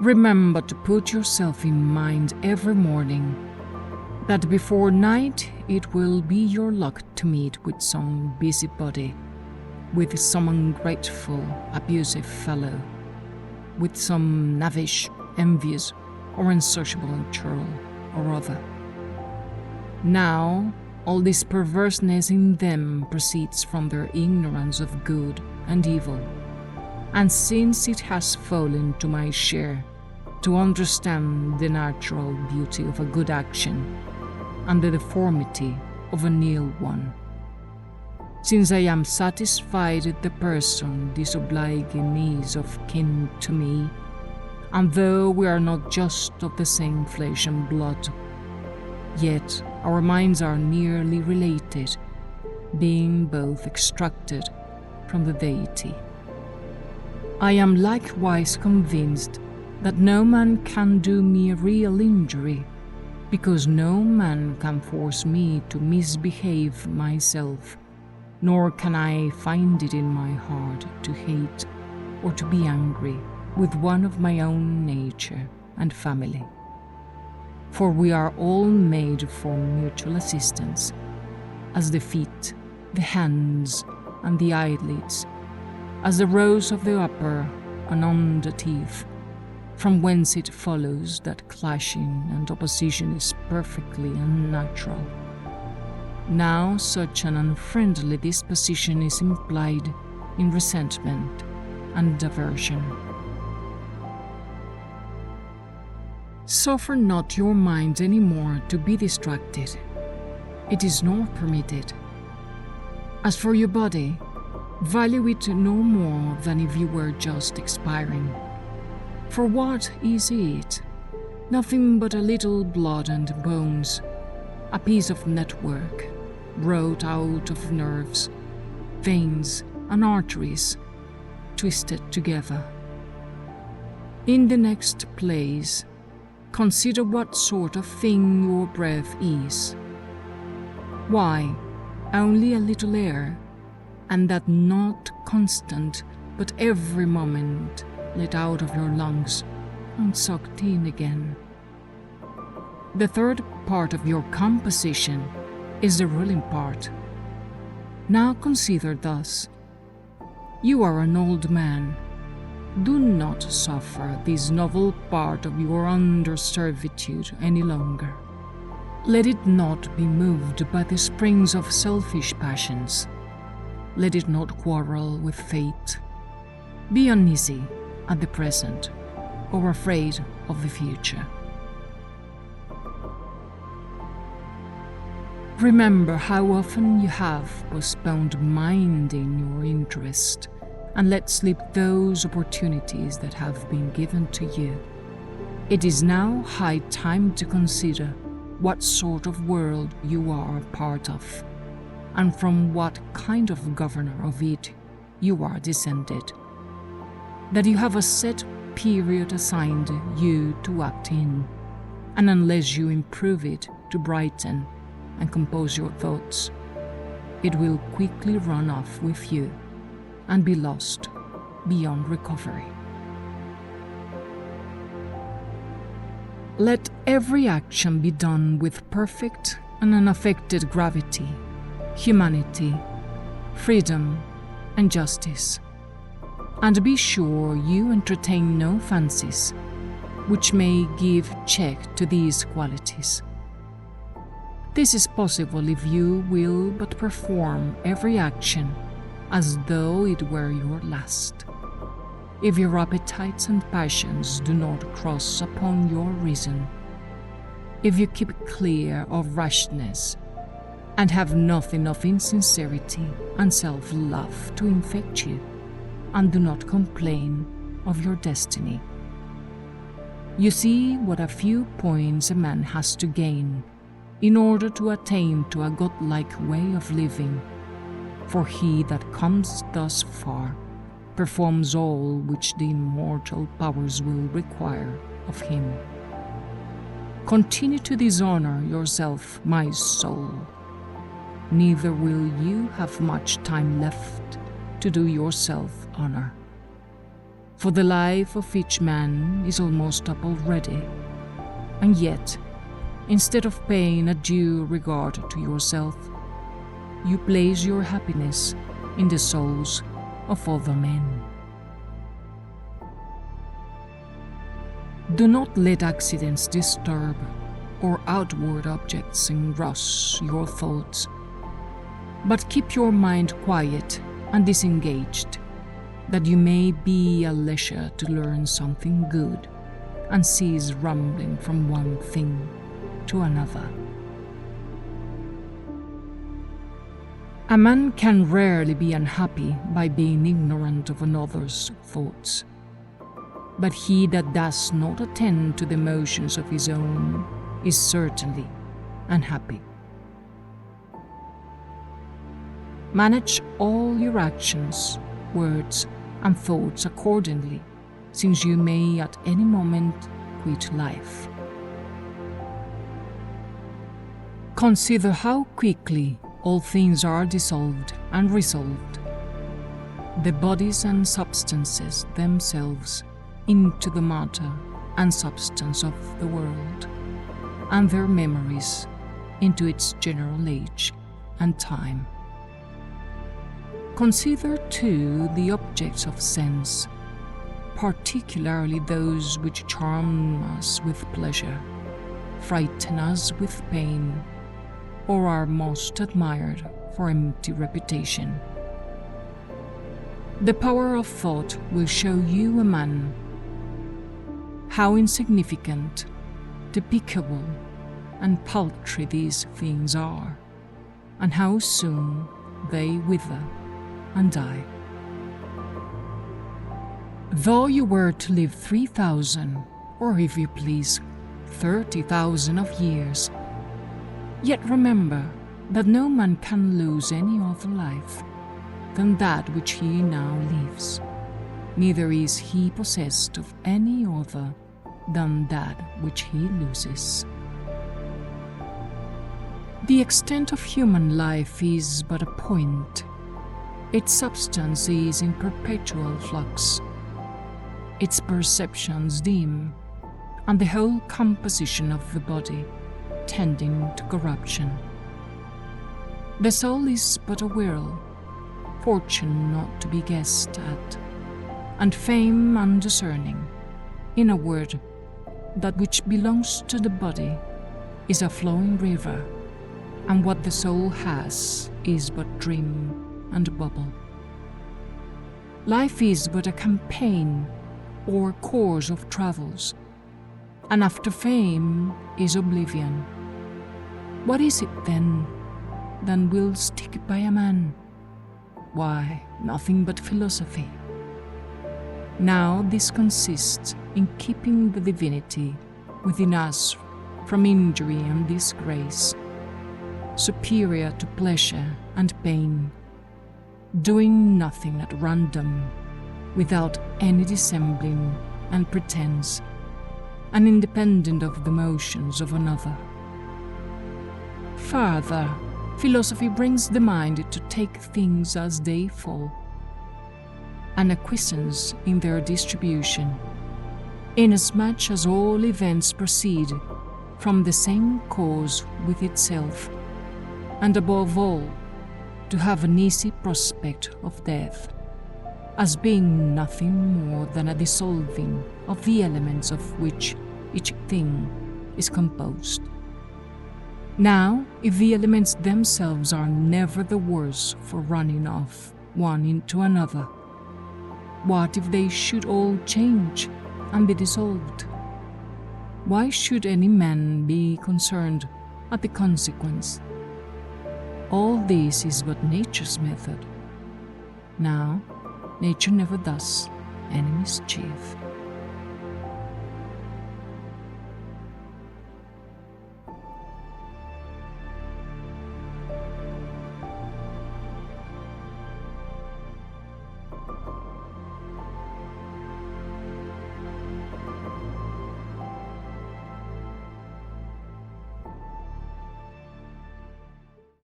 Remember to put yourself in mind every morning that before night it will be your luck to meet with some busybody, with some ungrateful, abusive fellow, with some knavish, envious, or insociable churl or other. Now, all this perverseness in them proceeds from their ignorance of good and evil, and since it has fallen to my share to understand the natural beauty of a good action and the deformity of an ill one, since I am satisfied the person disobliging is of kin to me, and though we are not just of the same flesh and blood, yet our minds are nearly related, being both extracted from the deity. I am likewise convinced that no man can do me a real injury, because no man can force me to misbehave myself, nor can I find it in my heart to hate or to be angry with one of my own nature and family. For we are all made for mutual assistance, as the feet, the hands, and the eyelids, as the rows of the upper and under teeth, from whence it follows that clashing and opposition is perfectly unnatural. Now such an unfriendly disposition is implied in resentment and aversion. Suffer not your mind any more to be distracted. It is not permitted. As for your body, value it no more than if you were just expiring. For what is it? Nothing but a little blood and bones, a piece of network, wrought out of nerves, veins, and arteries, twisted together. In the next place, consider what sort of thing your breath is. Why, only a little air, and that not constant, but every moment let out of your lungs and sucked in again. The third part of your composition is the ruling part. Now consider thus. You are an old man. Do not suffer this novel part of your under servitude any longer. Let it not be moved by the springs of selfish passions. Let it not quarrel with fate. Be uneasy at the present, or afraid of the future. Remember how often you have postponed minding your interest, and let slip those opportunities that have been given to you. It is now high time to consider what sort of world you are a part of, and from what kind of governor of it you are descended. That you have a set period assigned you to act in, and unless you improve it to brighten and compose your thoughts, it will quickly run off with you and be lost beyond recovery. Let every action be done with perfect and unaffected gravity, humanity, freedom, and justice. And be sure you entertain no fancies which may give check to these qualities. This is possible if you will but perform every action as though it were your last. If your appetites and passions do not cross upon your reason, if you keep clear of rashness, and have nothing of insincerity and self-love to infect you, and do not complain of your destiny. You see what a few points a man has to gain in order to attain to a godlike way of living, for he that comes thus far performs all which the immortal powers will require of him. Continue to dishonor yourself, my soul. Neither will you have much time left to do yourself honor. For the life of each man is almost up already, and yet, instead of paying a due regard to yourself, you place your happiness in the souls of other men. Do not let accidents disturb or outward objects engross your thoughts, but keep your mind quiet and disengaged, that you may be at leisure to learn something good and cease rambling from one thing to another. A man can rarely be unhappy by being ignorant of another's thoughts, but he that does not attend to the motions of his own is certainly unhappy. Manage all your actions, words, and thoughts accordingly, since you may at any moment quit life. Consider how quickly all things are dissolved and resolved, the bodies and substances themselves into the matter and substance of the world, and their memories into its general age and time. Consider too the objects of sense, particularly those which charm us with pleasure, frighten us with pain, or are most admired for empty reputation. The power of thought will show you a man how insignificant, despicable, and paltry these things are, and how soon they wither and die. Though you were to live 3,000, or if you please, 30,000 of years, yet remember that no man can lose any other life than that which he now lives, neither is he possessed of any other than that which he loses. The extent of human life is but a point. Its substance is in perpetual flux, its perceptions dim, and the whole composition of the body tending to corruption. The soul is but a whirl, fortune not to be guessed at, and fame undiscerning. In a word, that which belongs to the body is a flowing river, and what the soul has is but dream and bubble. Life is but a campaign or course of travels, and after fame is oblivion. What is it then that will stick by a man? Why, nothing but philosophy. Now this consists in keeping the divinity within us from injury and disgrace, superior to pleasure and pain, doing nothing at random, without any dissembling and pretense, and independent of the motions of another. Further, philosophy brings the mind to take things as they fall, and acquiescence in their distribution, inasmuch as all events proceed from the same cause with itself, and above all, to have an easy prospect of death, as being nothing more than a dissolving of the elements of which each thing is composed. Now, if the elements themselves are never the worse for running off one into another, what if they should all change and be dissolved? Why should any man be concerned at the consequence? All this is but nature's method. Now, nature never does any mischief.